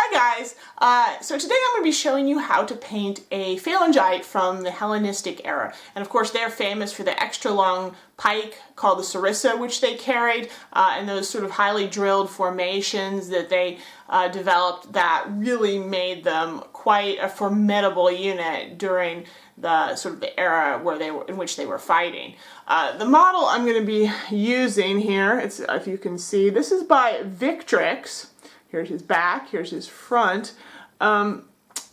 Hi guys! So today I'm going to be showing you how to paint a phalangite from the Hellenistic era. And of course they're famous for the extra long pike called the sarissa which they carried, and those sort of highly drilled formations that they developed that really made them quite a formidable unit during the sort of the era where in which they were fighting. The model I'm going to be using here, if you can see, this is by Victrix. Here's his back, here's his front.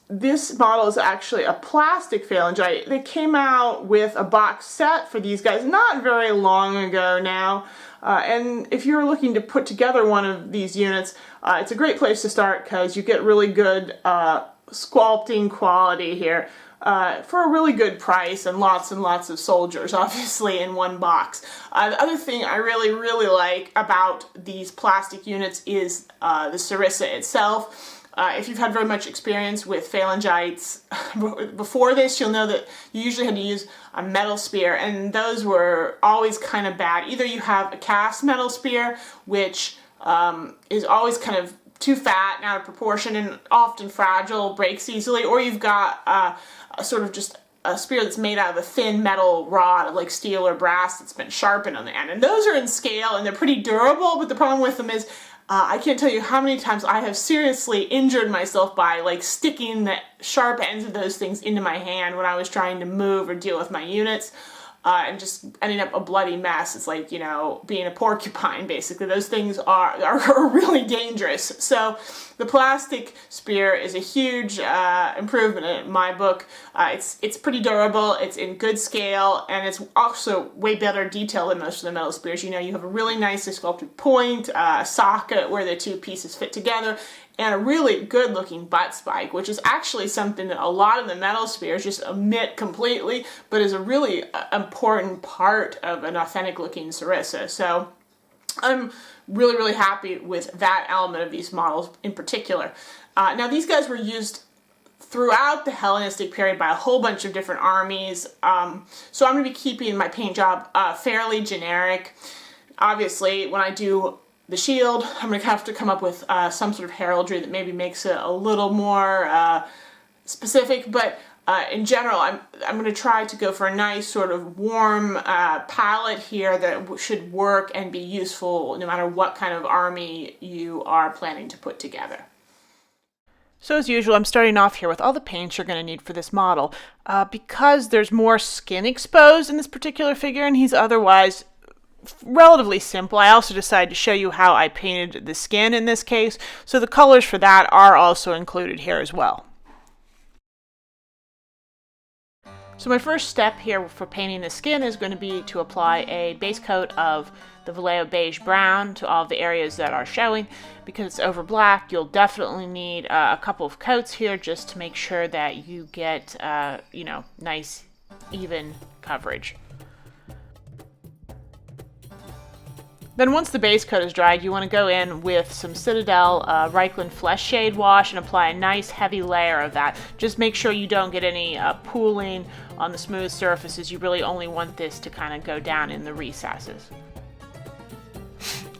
This model is actually a plastic phalangite. They came out with a box set for these guys not very long ago now. And if you're looking to put together one of these units, it's a great place to start because you get really good sculpting quality here. For a really good price and lots of soldiers, obviously, in one box. The other thing I really like about these plastic units is the sarissa itself. If you've had very much experience with phalangites before this, you'll know that you usually had to use a metal spear, and those were always kind of bad. Either you have a cast metal spear, which is always kind of too fat and out of proportion and often fragile, breaks easily, or you've got a sort of just a spear that's made out of a thin metal rod, like steel or brass, that's been sharpened on the end. And those are in scale and they're pretty durable, but the problem with them is I can't tell you how many times I have seriously injured myself by like sticking the sharp ends of those things into my hand when I was trying to move or deal with my units. And just ending up a bloody mess. It's like, you know, being a porcupine, basically. Those things are really dangerous. So the plastic spear is a huge improvement in my book. It's pretty durable, it's in good scale, and it's also way better detail than most of the metal spears. You know, you have a really nicely sculpted point, a socket where the two pieces fit together, and a really good looking butt spike, which is actually something that a lot of the metal spears just omit completely, but is a really important part of an authentic looking sarissa. So I'm really happy with that element of these models in particular. Now these guys were used throughout the Hellenistic period by a whole bunch of different armies, so I'm going to be keeping my paint job fairly generic. Obviously when I do the shield, I'm going to have to come up with some sort of heraldry that maybe makes it a little more specific, but in general, I'm going to try to go for a nice sort of warm palette here that should work and be useful no matter what kind of army you are planning to put together. So as usual, I'm starting off here with all the paints you're going to need for this model. Because there's more skin exposed in this particular figure and he's otherwise relatively simple, I also decided to show you how I painted the skin in this case, so the colors for that are also included here as well. So my first step here for painting the skin is going to be to apply a base coat of the Vallejo beige brown to all of the areas that are showing. Because it's over black, you'll definitely need a couple of coats here just to make sure that you get you know, nice even coverage. Then once the base coat is dried, you want to go in with some Citadel Reichland Flesh Shade Wash and apply a nice heavy layer of that. Just make sure you don't get any pooling on the smooth surfaces. You really only want this to kind of go down in the recesses.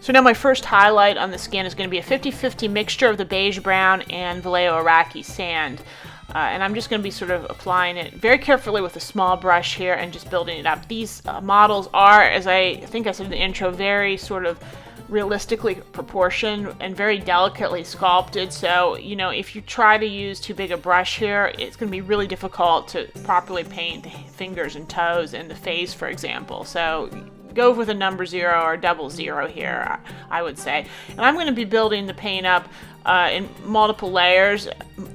So now my first highlight on the skin is going to be a 50-50 mixture of the beige brown and Vallejo Iraqi sand. And I'm just going to be sort of applying it very carefully with a small brush here and just building it up. These models are, as I think I said in the intro, very sort of realistically proportioned and very delicately sculpted. So, you know, if you try to use too big a brush here, it's going to be really difficult to properly paint the fingers and toes and the face, for example. So go with a number 0 or double 0 here, I would say. And I'm going to be building the paint up in multiple layers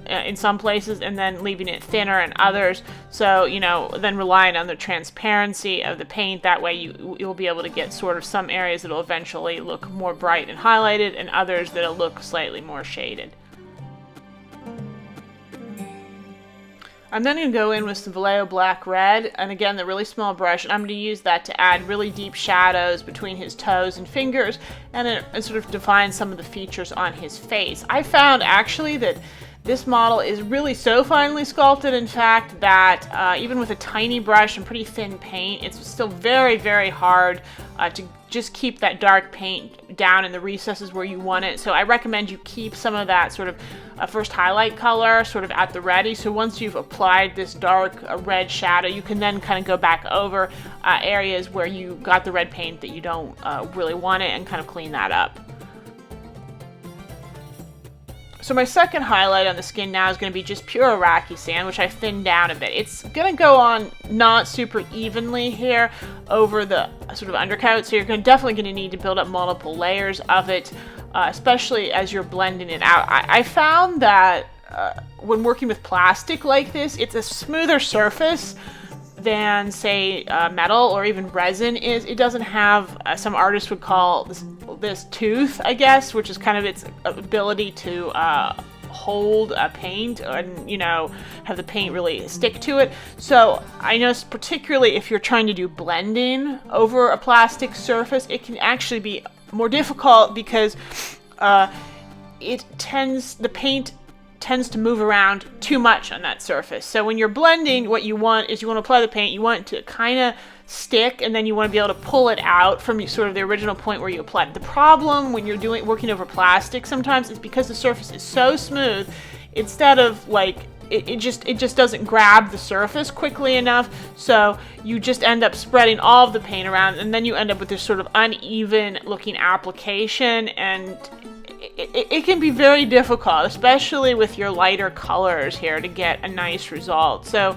in some places and then leaving it thinner in others. So, you know, then relying on the transparency of the paint. That way you'll be able to get sort of some areas that'll eventually look more bright and highlighted and others that'll look slightly more shaded. I'm then going to go in with some Vallejo Black Red, and again the really small brush, and I'm going to use that to add really deep shadows between his toes and fingers and sort of define some of the features on his face. I found actually that This model is really so finely sculpted, in fact, that even with a tiny brush and pretty thin paint, it's still very, very hard to just keep that dark paint down in the recesses where you want it. So I recommend you keep some of that sort of first highlight color sort of at the ready. So once you've applied this dark red shadow, you can then kind of go back over areas where you got the red paint that you don't really want it and kind of clean that up. So my second highlight on the skin now is going to be just pure Iraqi sand, which I thinned down a bit. It's going to go on not super evenly here over the sort of undercoat, so you're definitely going to need to build up multiple layers of it, especially as you're blending it out. I found that when working with plastic like this, it's a smoother surface than, say, metal or even resin is. It doesn't have, some artists would call this tooth, I guess, which is kind of its ability to hold a paint and, you know, have the paint really stick to it. So I noticed particularly if you're trying to do blending over a plastic surface, it can actually be more difficult because the paint tends to move around too much on that surface. So when you're blending, what you want is you want to apply the paint, you want it to kind of stick, and then you want to be able to pull it out from sort of the original point where you applied it. The problem when you're working over plastic sometimes is because the surface is so smooth, instead of like it just doesn't grab the surface quickly enough, so you just end up spreading all of the paint around, and then you end up with this sort of uneven looking application, and it can be very difficult, especially with your lighter colors here, to get a nice result. So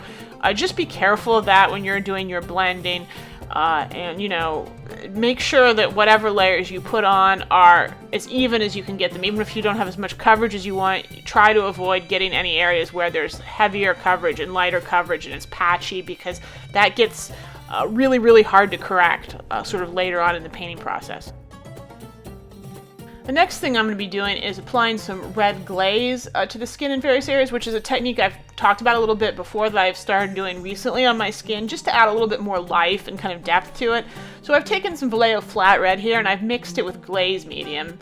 just be careful of that when you're doing your blending, and, you know, make sure that whatever layers you put on are as even as you can get them. Even if you don't have as much coverage as you want, try to avoid getting any areas where there's heavier coverage and lighter coverage and it's patchy, because that gets really, really hard to correct sort of later on in the painting process. The next thing I'm going to be doing is applying some red glaze to the skin in various areas, which is a technique I've talked about a little bit before that I've started doing recently on my skin, just to add a little bit more life and kind of depth to it. So I've taken some Vallejo flat red here and I've mixed it with glaze medium.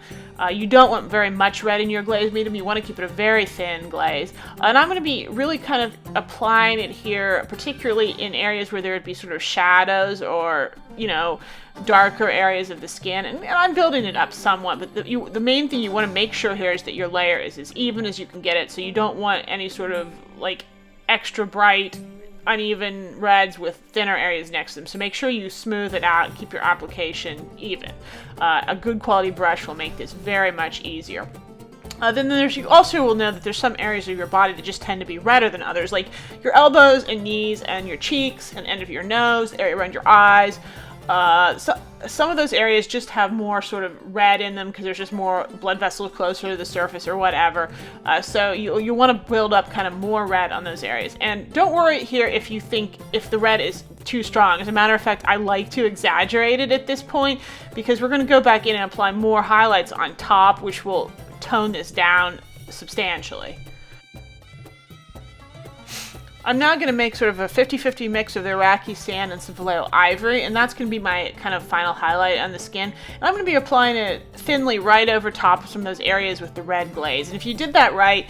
You don't want very much red in your glaze medium, you want to keep it a very thin glaze. And I'm going to be really kind of applying it here, particularly in areas where there would be sort of shadows or, you know, darker areas of the skin, and I'm building it up somewhat, but the main thing you want to make sure here is that your layer is as even as you can get it, so you don't want any sort of like extra bright uneven reds with thinner areas next to them. So make sure you smooth it out and keep your application even. A good quality brush will make this very much easier. Then you also will know that there's some areas of your body that just tend to be redder than others, like your elbows and knees and your cheeks and end of your nose, the area around your eyes. So some of those areas just have more sort of red in them because there's just more blood vessels closer to the surface or whatever. So you want to build up kind of more red on those areas. And don't worry here if you think if the red is too strong. As a matter of fact, I like to exaggerate it at this point because we're going to go back in and apply more highlights on top, which will tone this down substantially. I'm now going to make sort of a 50-50 mix of the Iraqi sand and some Vallejo ivory, and that's going to be my kind of final highlight on the skin. And I'm going to be applying it thinly right over top of some of those areas with the red glaze. And if you did that right,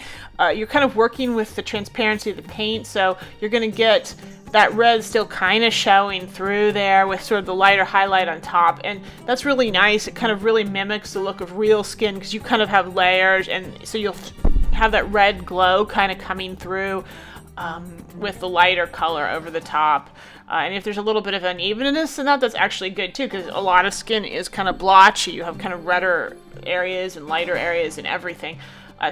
you're kind of working with the transparency of the paint, so you're going to get that red still kind of showing through there with sort of the lighter highlight on top, and that's really nice. It kind of really mimics the look of real skin because you kind of have layers, and so you'll have that red glow kind of coming through with the lighter color over the top. And if there's a little bit of unevenness in that, that's actually good too, because a lot of skin is kind of blotchy. You have kind of redder areas and lighter areas and everything.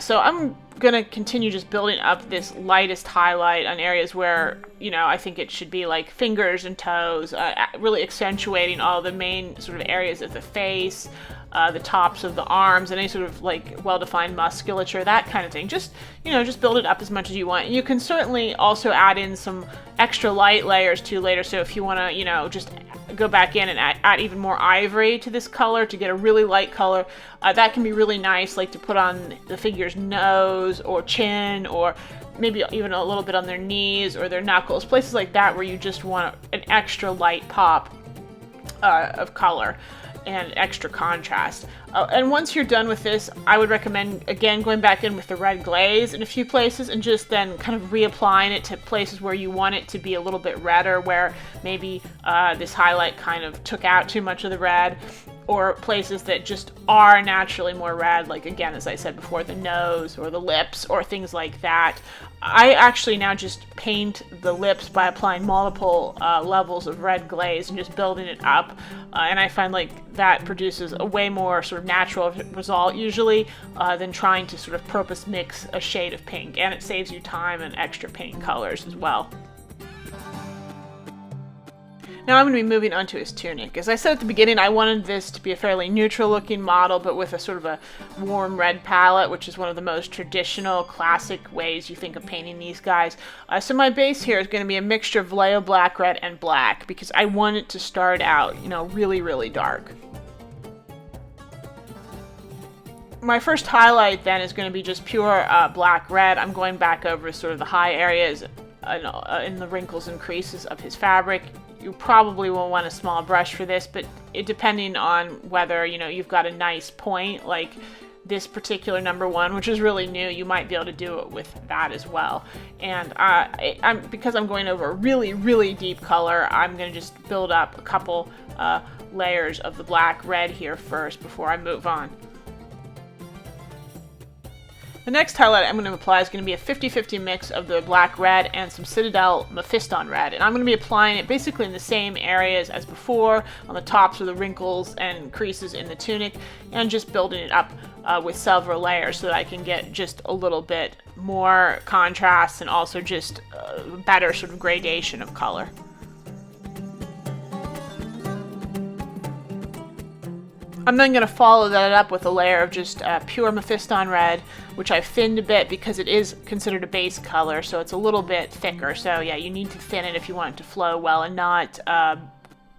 So I'm going to continue just building up this lightest highlight on areas where, you know, I think it should be like fingers and toes, really accentuating all the main sort of areas of the face, the tops of the arms, and any sort of like well-defined musculature, that kind of thing. Just, you know, just build it up as much as you want. And you can certainly also add in some extra light layers too later. So if you want to, you know, just go back in and add even more ivory to this color to get a really light color, that can be really nice, like to put on the figure's nose or chin, or maybe even a little bit on their knees or their knuckles, places like that where you just want an extra light pop of color. and extra contrast. And once you're done with this, I would recommend, again, going back in with the red glaze in a few places and just then kind of reapplying it to places where you want it to be a little bit redder, where maybe this highlight kind of took out too much of the red, or places that just are naturally more red, like, again, as I said before, the nose or the lips or things like that. I actually now just paint the lips by applying multiple levels of red glaze and just building it up, and I find like that produces a way more sort of natural result usually than trying to sort of purpose mix a shade of pink, and it saves you time and extra paint colors as well. Now I'm going to be moving on to his tunic. As I said at the beginning, I wanted this to be a fairly neutral looking model, but with a sort of a warm red palette, which is one of the most traditional, classic ways you think of painting these guys. So my base here is going to be a mixture of Vallejo black, red, and black, because I want it to start out, you know, really, really dark. My first highlight then is going to be just pure black red. I'm going back over sort of the high areas in the wrinkles and creases of his fabric. You probably will want a small brush for this, but depending on whether, you know, you've got a nice point like this particular number 1, which is really new, you might be able to do it with that as well. And because I'm going over a really, really deep color, I'm going to just build up a couple layers of the black red here first before I move on. The next highlight I'm going to apply is going to be a 50-50 mix of the black red and some Citadel Mephiston red. And I'm going to be applying it basically in the same areas as before, on the tops of the wrinkles and creases in the tunic, and just building it up with several layers so that I can get just a little bit more contrast and also just better sort of gradation of color. I'm then going to follow that up with a layer of just pure Mephiston red, which I've thinned a bit because it is considered a base color, so it's a little bit thicker. So yeah, you need to thin it if you want it to flow well and not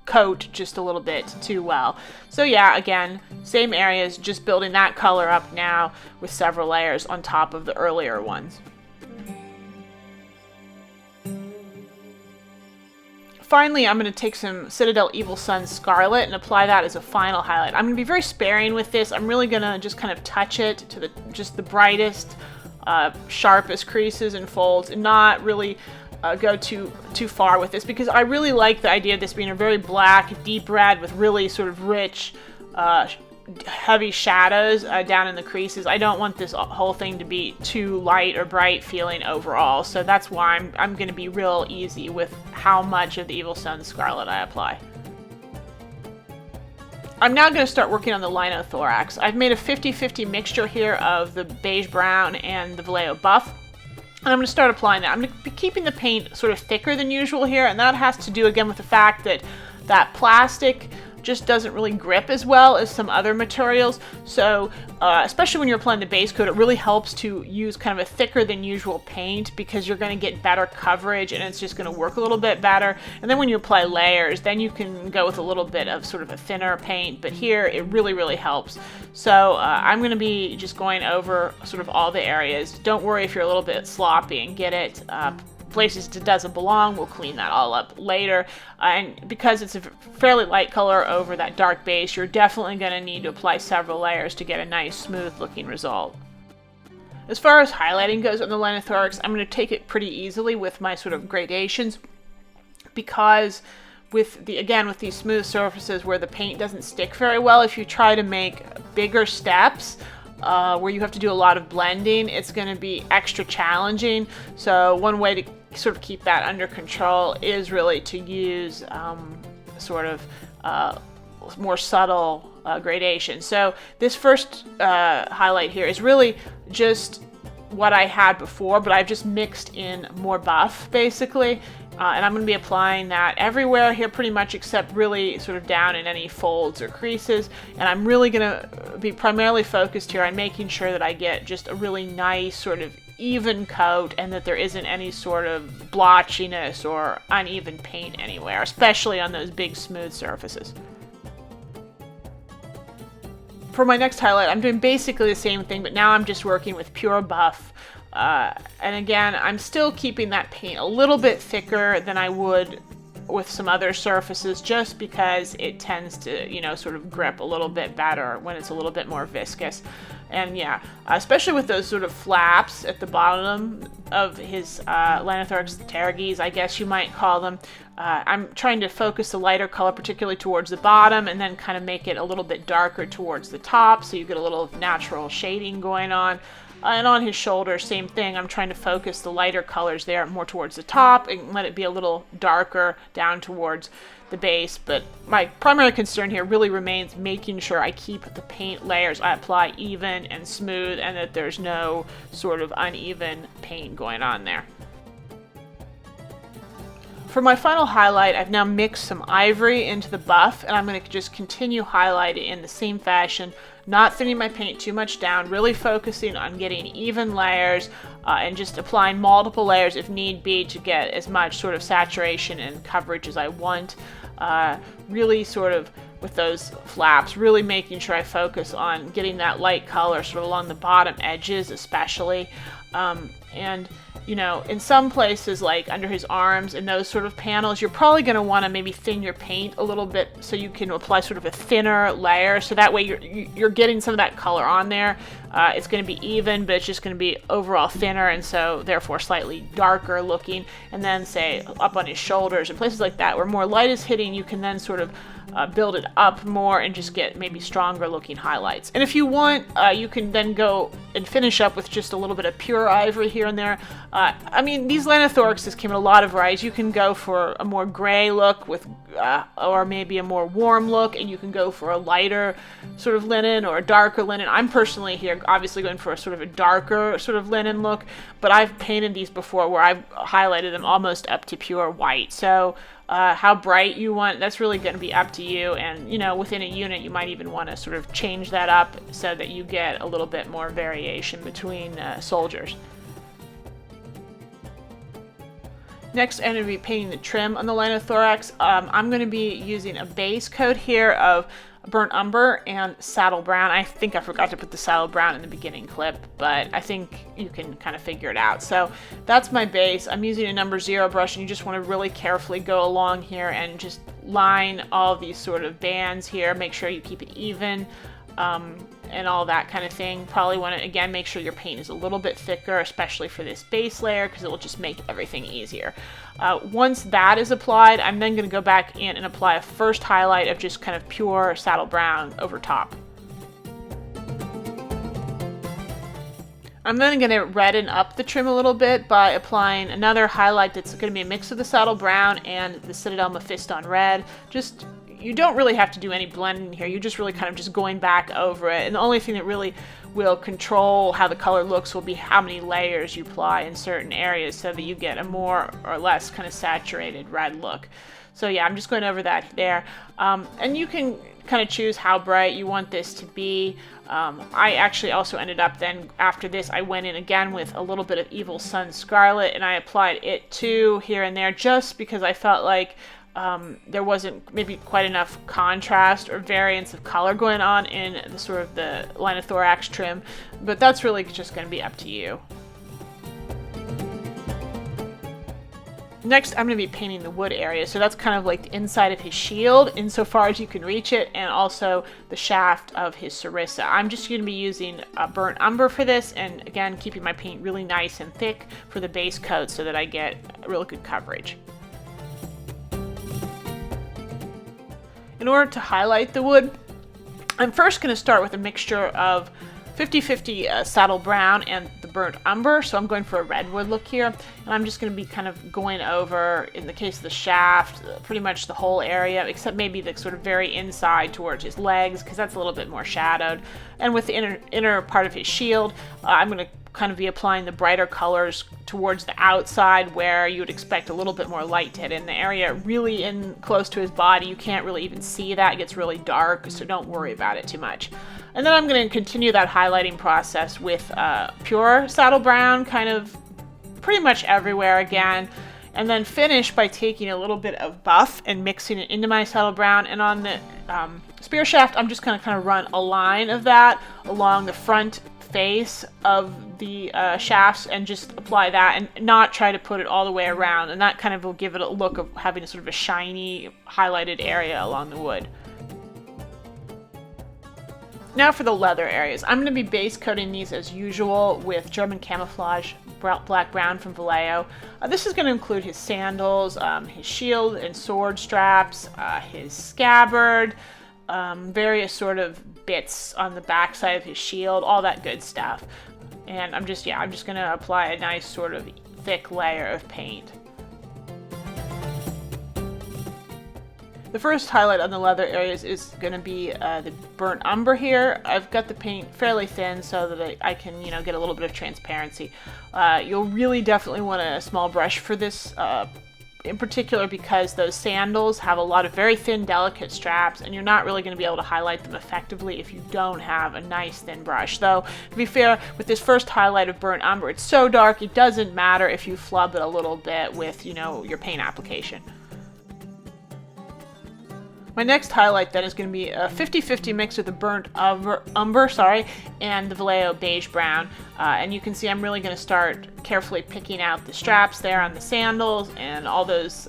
coat just a little bit too well. So yeah, again, same areas, just building that color up now with several layers on top of the earlier ones. Finally, I'm going to take some Citadel Evil Sunz Scarlet and apply that as a final highlight. I'm going to be very sparing with this. I'm really going to just kind of touch it to just the brightest, sharpest creases and folds, and not really go too far with this, because I really like the idea of this being a very black, deep red with really sort of rich, heavy shadows down in the creases. I don't want this whole thing to be too light or bright feeling overall, so that's why I'm going to be real easy with how much of the Evil Sunz Scarlet I apply. I'm now going to start working on the linothorax. I've made a 50-50 mixture here of the beige brown and the Vallejo buff, and I'm going to start applying that. I'm going to be keeping the paint sort of thicker than usual here, and that has to do again with the fact that that plastic just doesn't really grip as well as some other materials. So especially when you're applying the base coat, it really helps to use kind of a thicker than usual paint, because you're going to get better coverage and it's just going to work a little bit better. And then when you apply layers, then you can go with a little bit of sort of a thinner paint, but here it really, really helps. So I'm going to be just going over sort of all the areas. Don't worry if you're a little bit sloppy and get it places it doesn't belong. We'll clean that all up later. And because it's a fairly light color over that dark base, you're definitely going to need to apply several layers to get a nice smooth looking result. As far as highlighting goes on the linothorax, I'm going to take it pretty easily with my sort of gradations, because with these smooth surfaces where the paint doesn't stick very well, if you try to make bigger steps where you have to do a lot of blending, it's going to be extra challenging. So one way to sort of keep that under control is really to use sort of more subtle gradation. So this first highlight here is really just what I had before, but I've just mixed in more buff basically. And I'm going to be applying that everywhere here pretty much, except really sort of down in any folds or creases. And I'm really going to be primarily focused here on making sure that I get just a really nice sort of even coat, and that there isn't any sort of blotchiness or uneven paint anywhere, especially on those big smooth surfaces. For my next highlight, I'm doing basically the same thing, but now I'm just working with pure buff. And again, I'm still keeping that paint a little bit thicker than I would with some other surfaces just because it tends to, you know, sort of grip a little bit better when it's a little bit more viscous. And yeah, especially with those sort of flaps at the bottom of his Lanthorax pteryges, I guess you might call them. I'm trying to focus the lighter color particularly towards the bottom and then kind of make it a little bit darker towards the top so you get a little natural shading going on. And on his shoulder, same thing. I'm trying to focus the lighter colors there more towards the top and let it be a little darker down towards the base. But my primary concern here really remains making sure I keep the paint layers I apply even and smooth and that there's no sort of uneven paint going on there. For my final highlight, I've now mixed some ivory into the buff, and I'm going to just continue highlighting in the same fashion, not thinning my paint too much down, really focusing on getting even layers and just applying multiple layers if need be to get as much sort of saturation and coverage as I want. Really sort of with those flaps, really making sure I focus on getting that light color sort of along the bottom edges especially. And you know, in some places like under his arms and those sort of panels, you're probably going to want to maybe thin your paint a little bit so you can apply sort of a thinner layer. So that way you're getting some of that color on there. It's going to be even, but it's just going to be overall thinner and so therefore slightly darker looking. And then say up on his shoulders and places like that where more light is hitting, you can then sort of build it up more and just get maybe stronger looking highlights. And if you want, you can then go and finish up with just a little bit of pure ivory here and there. I mean, these Lanthoraxes came in a lot of varieties. You can go for a more gray look with, or maybe a more warm look, and you can go for a lighter sort of linen or a darker linen. I'm personally here obviously going for a sort of a darker sort of linen look, but I've painted these before where I've highlighted them almost up to pure white. So how bright you want, that's really going to be up to you. And, you know, within a unit, you might even want to sort of change that up so that you get a little bit more variation between soldiers. Next, I'm going to be painting the trim on the Lanthorax. I'm going to be using a base coat here of burnt umber and saddle brown. I think I forgot to put the saddle brown in the beginning clip, but I think you can kind of figure it out. So that's my base. I'm using a number 0 brush, and you just want to really carefully go along here and just line all these sort of bands here. Make sure you keep it even and all that kind of thing. Probably want to, again, make sure your paint is a little bit thicker, especially for this base layer, because it will just make everything easier. Once that is applied, I'm then going to go back in and apply a first highlight of just kind of pure saddle brown over top. I'm then going to redden up the trim a little bit by applying another highlight that's going to be a mix of the saddle brown and the Citadel Mephiston red. Just, you don't really have to do any blending here. You're just really kind of just going back over it. And the only thing that really will control how the color looks will be how many layers you apply in certain areas so that you get a more or less kind of saturated red look. So yeah, I'm just going over that there. And you can kind of choose how bright you want this to be. I actually also ended up then, after this, I went in again with a little bit of Evil Sun Scarlet, and I applied it too here and there just because I felt like there wasn't maybe quite enough contrast or variance of color going on in the sort of the Lanthorax trim, but that's really just going to be up to you. Next, I'm going to be painting the wood area, so that's kind of like the inside of his shield insofar as you can reach it, and also the shaft of his sarissa. I'm just going to be using burnt umber for this, and again, keeping my paint really nice and thick for the base coat so that I get real good coverage. In order to highlight the wood, I'm first going to start with a mixture of 50-50 saddle brown and the burnt umber, so I'm going for a redwood look here, and I'm just going to be kind of going over, in the case of the shaft, pretty much the whole area, except maybe the sort of very inside towards his legs, because that's a little bit more shadowed. And with the inner part of his shield, I'm going to kind of be applying the brighter colors towards the outside where you would expect a little bit more light to hit in the area really in close to his body. You can't really even see that. It gets really dark, so don't worry about it too much. And then I'm going to continue that highlighting process with pure saddle brown kind of pretty much everywhere again, and then finish by taking a little bit of buff and mixing it into my saddle brown. And on the spear shaft, I'm just going to kind of run a line of that along the front face of the shafts and just apply that, and not try to put it all the way around, and that kind of will give it a look of having a sort of a shiny highlighted area along the wood. Now for the leather areas. I'm going to be base coating these as usual with German camouflage black brown from Vallejo. This is going to include his sandals, his shield and sword straps, his scabbard, various sort of bits on the back side of his shield, all that good stuff. And I'm just going to apply a nice sort of thick layer of paint. The first highlight on the leather areas is going to be the burnt umber here. I've got the paint fairly thin so that I can, get a little bit of transparency. You'll really definitely want a small brush for this, in particular because those sandals have a lot of very thin, delicate straps, and you're not really going to be able to highlight them effectively if you don't have a nice thin brush. Though, to be fair, with this first highlight of burnt umber, it's so dark it doesn't matter if you flub it a little bit with, your paint application. My next highlight then is going to be a 50-50 mix of the burnt umber, and the Vallejo beige brown. And you can see I'm really going to start carefully picking out the straps there on the sandals and all those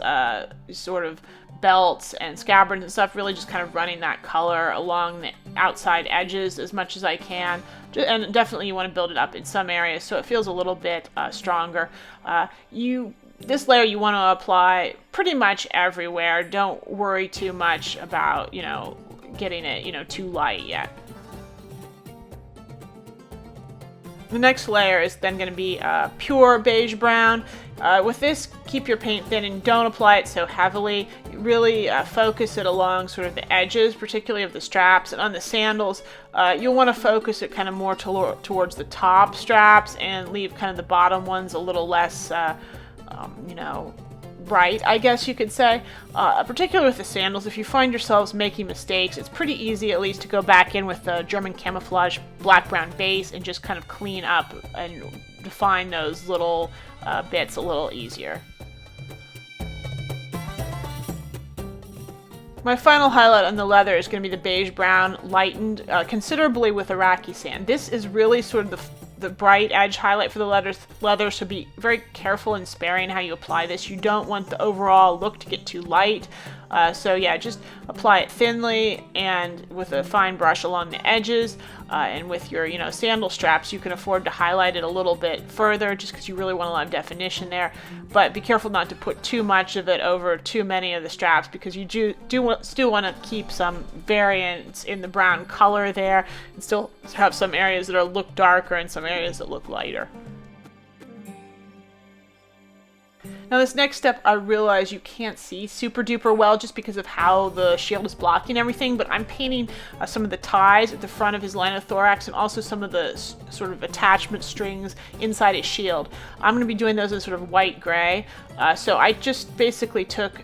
sort of belts and scabbards and stuff, really just kind of running that color along the outside edges as much as I can. And definitely you want to build it up in some areas so it feels a little bit stronger. This layer you want to apply pretty much everywhere. Don't worry too much about, getting it, too light yet. The next layer is then going to be pure beige brown. With this, keep your paint thin and don't apply it so heavily. Really focus it along sort of the edges, particularly of the straps, and on the sandals, you'll want to focus it kind of more towards the top straps and leave kind of the bottom ones a little less bright, I guess you could say. Particularly with the sandals, if you find yourselves making mistakes, it's pretty easy at least to go back in with the German camouflage black-brown base and just kind of clean up and define those little bits a little easier. My final highlight on the leather is going to be the beige brown, lightened considerably with Iraqi sand. This is really sort of the bright edge highlight for the leather, so be very careful and sparing how you apply this. You don't want the overall look to get too light. So yeah, just apply it thinly and with a fine brush along the edges. And with your, sandal straps, you can afford to highlight it a little bit further just because you really want a lot of definition there. But be careful not to put too much of it over too many of the straps because you still want to keep some variance in the brown color there and still have some areas that look darker and some areas that look lighter. Now this next step I realize you can't see super duper well just because of how the shield is blocking everything, but I'm painting some of the ties at the front of his line of thorax and also some of the sort of attachment strings inside his shield. I'm going to be doing those in sort of white gray, so I just basically took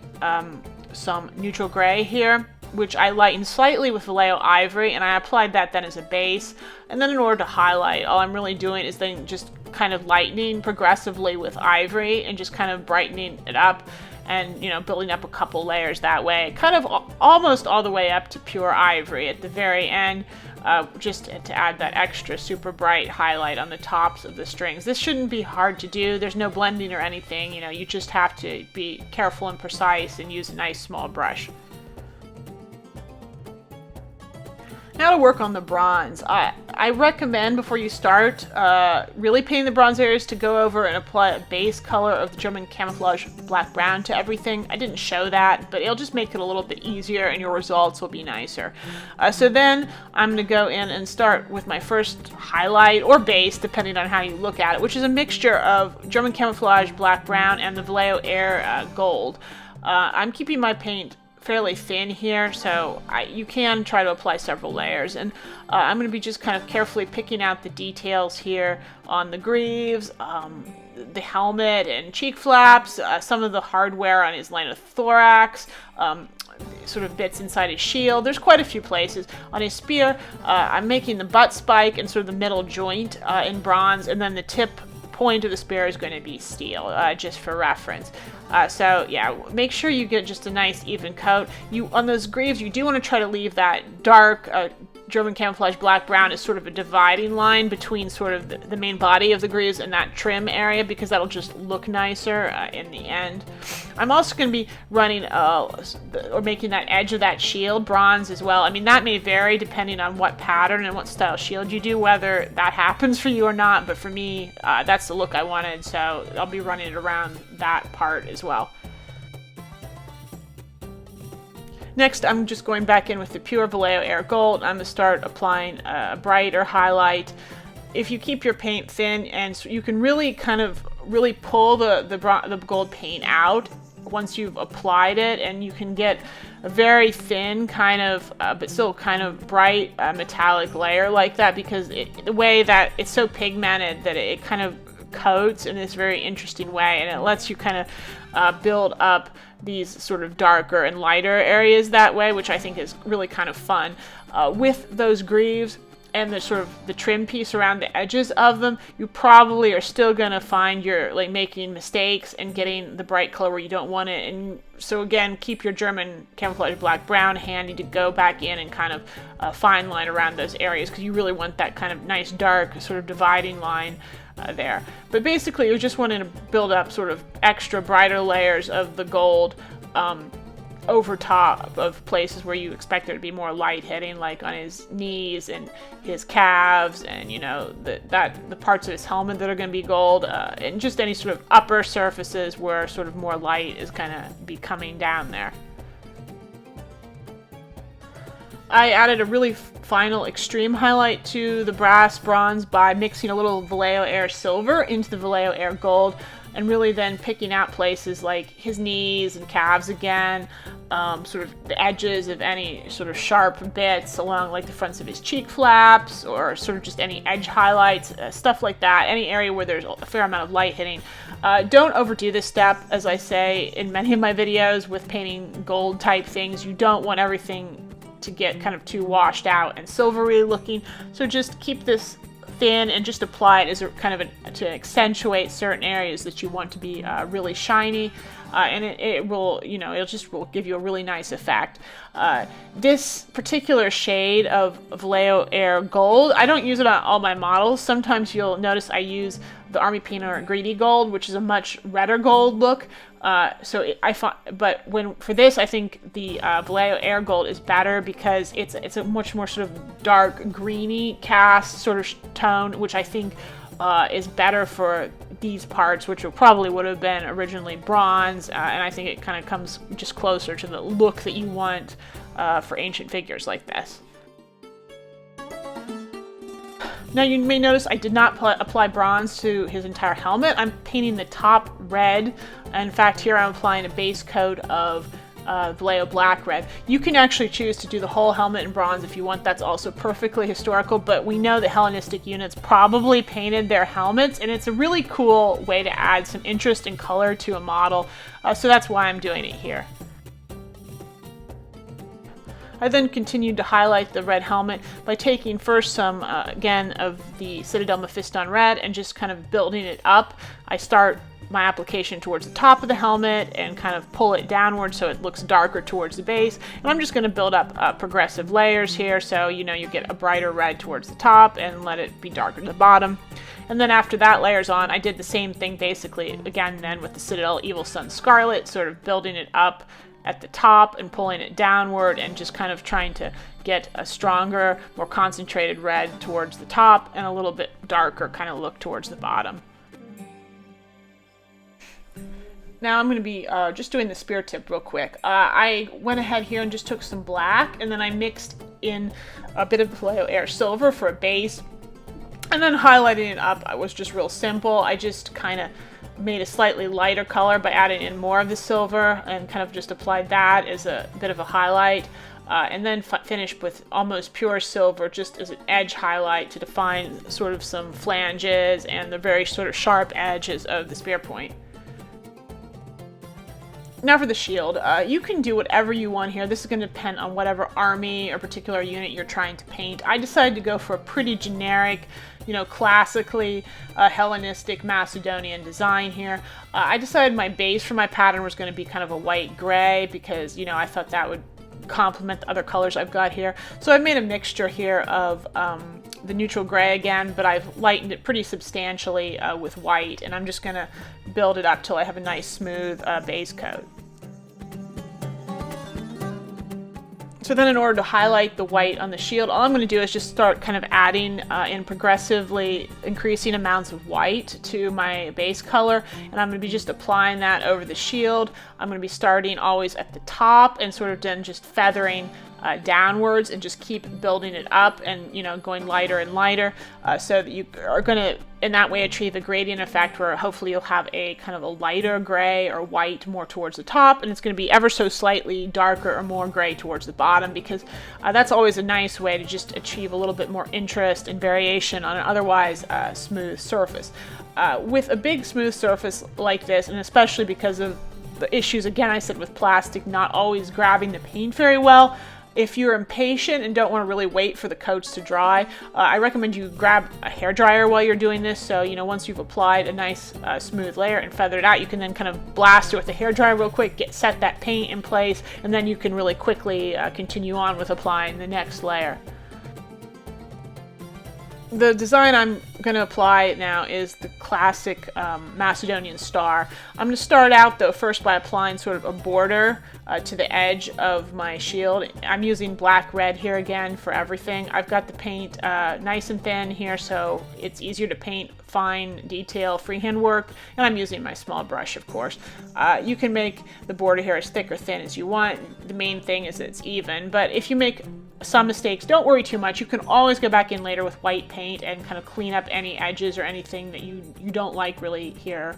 some neutral gray here, which I lightened slightly with Vallejo ivory, and I applied that then as a base. And then in order to highlight, all I'm really doing is then just kind of lightening progressively with ivory and just kind of brightening it up and, building up a couple layers that way. Kind of almost all the way up to pure ivory at the very end, just to add that extra super bright highlight on the tops of the strings. This shouldn't be hard to do. There's no blending or anything. You just have to be careful and precise and use a nice small brush. Now to work on the bronze. I recommend before you start really painting the bronze areas to go over and apply a base color of the German camouflage black-brown to everything. I didn't show that, but it'll just make it a little bit easier and your results will be nicer. So then I'm going to go in and start with my first highlight or base, depending on how you look at it, which is a mixture of German camouflage black-brown and the Vallejo Air gold. I'm keeping my paint fairly thin here, so you can try to apply several layers, and I'm going to be just kind of carefully picking out the details here on the greaves, the helmet and cheek flaps, some of the hardware on his line of thorax, sort of bits inside his shield. There's quite a few places. On his spear, I'm making the butt spike and sort of the middle joint in bronze, and then the tip point of the spear is going to be steel, just for reference. So yeah, make sure you get just a nice even coat. On those greaves, you do want to try to leave that dark German camouflage black brown is sort of a dividing line between sort of the main body of the greaves and that trim area, because that'll just look nicer in the end. I'm also going to be running or making that edge of that shield bronze as well. I mean, that may vary depending on what pattern and what style shield you do, whether that happens for you or not, but for me, that's the look I wanted, so I'll be running it around that part as well. Next, I'm just going back in with the pure Vallejo Air Gold. I'm going to start applying a brighter highlight. If you keep your paint thin, and so you can really kind of pull the gold paint out once you've applied it, and you can get a very thin kind of, but still kind of bright metallic layer like that, because the way that it's so pigmented that it kind of coats in this very interesting way, and it lets you kind of build up these sort of darker and lighter areas that way, which I think is really kind of fun. With those greaves and the sort of the trim piece around the edges of them, you probably are still going to find you're like making mistakes and getting the bright color where you don't want it. And so again, keep your German camouflage black brown handy to go back in and kind of fine line around those areas, because you really want that kind of nice dark sort of dividing line there. But basically, you're just wanting to build up sort of extra brighter layers of the gold over top of places where you expect there to be more light hitting, like on his knees and his calves, and you know the parts of his helmet that are going to be gold, and just any sort of upper surfaces where sort of more light is going to be coming down there. I added a really final extreme highlight to the brass bronze by mixing a little Vallejo Air silver into the Vallejo Air gold, and really then picking out places like his knees and calves again, sort of the edges of any sort of sharp bits along like the fronts of his cheek flaps, or sort of just any edge highlights, stuff like that, any area where there's a fair amount of light hitting. Don't overdo this step, as I say in many of my videos with painting gold type things. You don't want everything to get kind of too washed out and silvery looking, so just keep this thin and just apply it as a kind of to accentuate certain areas that you want to be really shiny, and it will, you know, will give you a really nice effect. This particular shade of Vallejo Air Gold, I don't use it on all my models. Sometimes you'll notice I use the Army Painter Greedy Gold, which is a much redder gold look. But for this, I think the Vallejo Air Gold is better because it's a much more sort of dark greeny cast sort of tone, which I think is better for these parts, which probably would have been originally bronze, and I think it kind of comes just closer to the look that you want for ancient figures like this. Now you may notice I did not apply bronze to his entire helmet. I'm painting the top red. In fact, here I'm applying a base coat of Vallejo black red. You can actually choose to do the whole helmet in bronze if you want. That's also perfectly historical, but we know that Hellenistic units probably painted their helmets, and it's a really cool way to add some interest and color to a model, so that's why I'm doing it here. I then continued to highlight the red helmet by taking first some, again, of the Citadel Mephiston red and just kind of building it up. I start my application towards the top of the helmet and kind of pull it downward so it looks darker towards the base. And I'm just going to build up progressive layers here, so you know you get a brighter red towards the top and let it be darker to the bottom. And then after that layers on, I did the same thing basically again then with the Citadel Evil Sun Scarlet, sort of building it up at the top and pulling it downward and just kind of trying to get a stronger, more concentrated red towards the top and a little bit darker kind of look towards the bottom. Now I'm going to be just doing the spear tip real quick. I went ahead here and just took some black, and then I mixed in a bit of Vallejo Air Silver for a base, and then highlighting it up was just real simple. I just kind of made a slightly lighter color by adding in more of the silver and kind of just applied that as a bit of a highlight, and then finished with almost pure silver just as an edge highlight to define sort of some flanges and the very sort of sharp edges of the spear point. Now for the shield, you can do whatever you want here. This is going to depend on whatever army or particular unit you're trying to paint. I decided to go for a pretty generic, you know, classically Hellenistic Macedonian design here. I decided my base for my pattern was going to be kind of a white gray because, you know, I thought that would complement the other colors I've got here. So I've made a mixture here of the neutral gray again, but I've lightened it pretty substantially with white, and I'm just going to build it up till I have a nice smooth base coat. So then in order to highlight the white on the shield, all I'm going to do is just start kind of adding in progressively increasing amounts of white to my base color, and I'm going to be just applying that over the shield. I'm going to be starting always at the top and sort of then just feathering downwards and just keep building it up and, you know, going lighter and lighter so that you are going to in that way achieve a gradient effect where hopefully you'll have a kind of a lighter gray or white more towards the top, and it's going to be ever so slightly darker or more gray towards the bottom, because that's always a nice way to just achieve a little bit more interest and variation on an otherwise smooth surface. With a big smooth surface like this, and especially because of the issues again I said with plastic not always grabbing the paint very well, if you're impatient and don't want to really wait for the coats to dry, I recommend you grab a hairdryer while you're doing this. So, you know, once you've applied a nice smooth layer and feathered it out, you can then kind of blast it with the hairdryer real quick, set that paint in place, and then you can really quickly continue on with applying the next layer. The design I'm going to apply now is the classic Macedonian star. I'm going to start out though first by applying sort of a border to the edge of my shield. I'm using black red here again for everything. I've got the paint nice and thin here so it's easier to paint fine detail freehand work, and I'm using my small brush, of course. You can make the border here as thick or thin as you want. The main thing is that it's even, but if you make some mistakes, don't worry too much. You can always go back in later with white paint and kind of clean up any edges or anything that you don't like really here.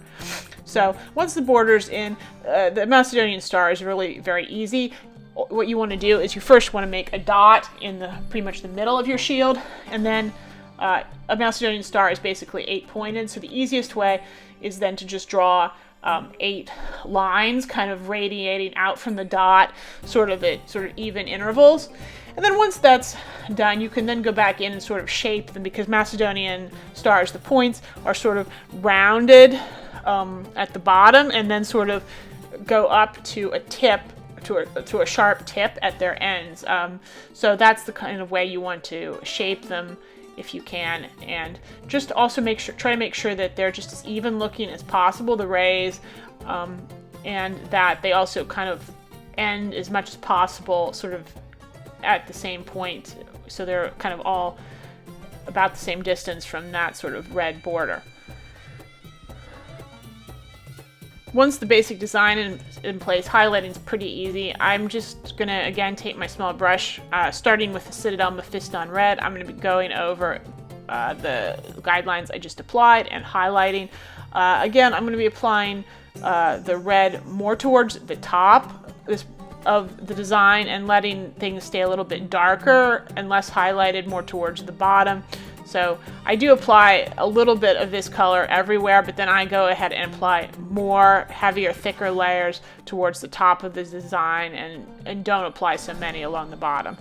So once the border's in, the Macedonian star is really very easy. What you want to do is you first want to make a dot in pretty much the middle of your shield, and then a Macedonian star is basically 8-pointed, so the easiest way is then to just draw 8 lines kind of radiating out from the dot, sort of at even intervals. And then once that's done, you can then go back in and sort of shape them, because Macedonian stars, the points are sort of rounded at the bottom and then sort of go up to a tip, to a sharp tip at their ends. So that's the kind of way you want to shape them if you can, and just also try to make sure that they're just as even looking as possible, the rays, and that they also kind of end as much as possible sort of at the same point, so they're kind of all about the same distance from that sort of red border. Once the basic design is in place, highlighting is pretty easy. I'm just going to, again, take my small brush, starting with the Citadel Mephiston Red. I'm going to be going over the guidelines I just applied and highlighting. Again, I'm going to be applying the red more towards the top of the design and letting things stay a little bit darker and less highlighted more towards the bottom. So I do apply a little bit of this color everywhere, but then I go ahead and apply more heavier, thicker layers towards the top of the design and don't apply so many along the bottom.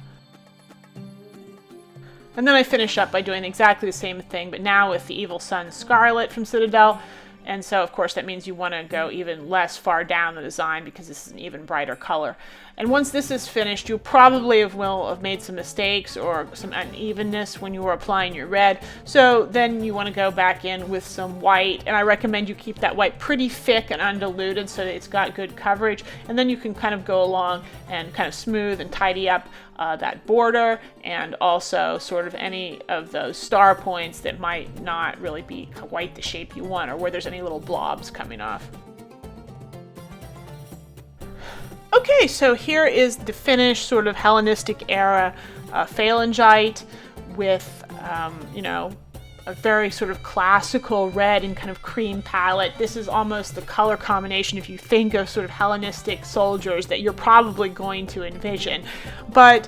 And then I finish up by doing exactly the same thing, but now with the Evil Sun Scarlet from Citadel. And so, of course, that means you want to go even less far down the design because this is an even brighter color. And once this is finished, you probably will have made some mistakes or some unevenness when you were applying your red. So then you want to go back in with some white, and I recommend you keep that white pretty thick and undiluted so that it's got good coverage. And then you can kind of go along and kind of smooth and tidy up that border, and also sort of any of those star points that might not really be quite the shape you want, or where there's any little blobs coming off. Okay, so here is the finished sort of Hellenistic era phalangite with, you know, a very sort of classical red and kind of cream palette. This is almost the color combination, if you think of sort of Hellenistic soldiers, that you're probably going to envision. But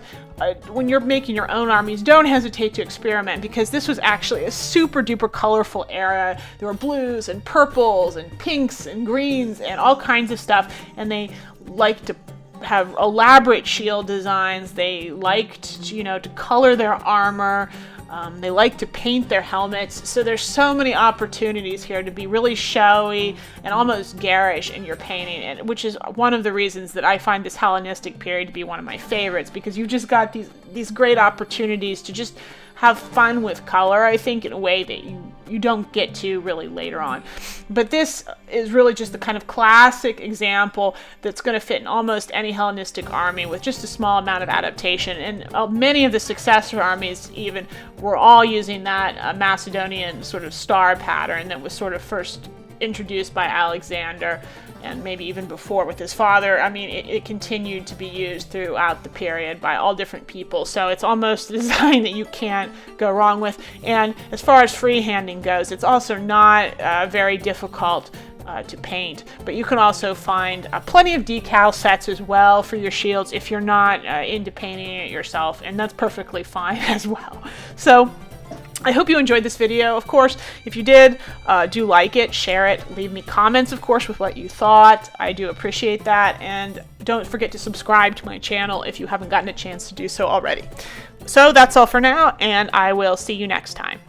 when you're making your own armies, don't hesitate to experiment, because this was actually a super duper colorful era. There were blues and purples and pinks and greens and all kinds of stuff, and they liked to have elaborate shield designs. They liked, you know, to color their armor They like to paint their helmets. So there's so many opportunities here to be really showy and almost garish in your painting, and which is one of the reasons that I find this Hellenistic period to be one of my favorites, because you've just got these great opportunities to just have fun with color, I think, in a way that you don't get to really later on. But this is really just the kind of classic example that's going to fit in almost any Hellenistic army with just a small amount of adaptation. And many of the successor armies even were all using that Macedonian sort of star pattern that was sort of first introduced by Alexander, and maybe even before with his father. I mean, it continued to be used throughout the period by all different people. So it's almost a design that you can't go wrong with. And as far as freehanding goes, it's also not very difficult to paint. But you can also find plenty of decal sets as well for your shields if you're not into painting it yourself, and that's perfectly fine as well. So I hope you enjoyed this video. Of course, if you did, do like it, share it, leave me comments, of course, with what you thought. I do appreciate that. And don't forget to subscribe to my channel if you haven't gotten a chance to do so already. So that's all for now, and I will see you next time.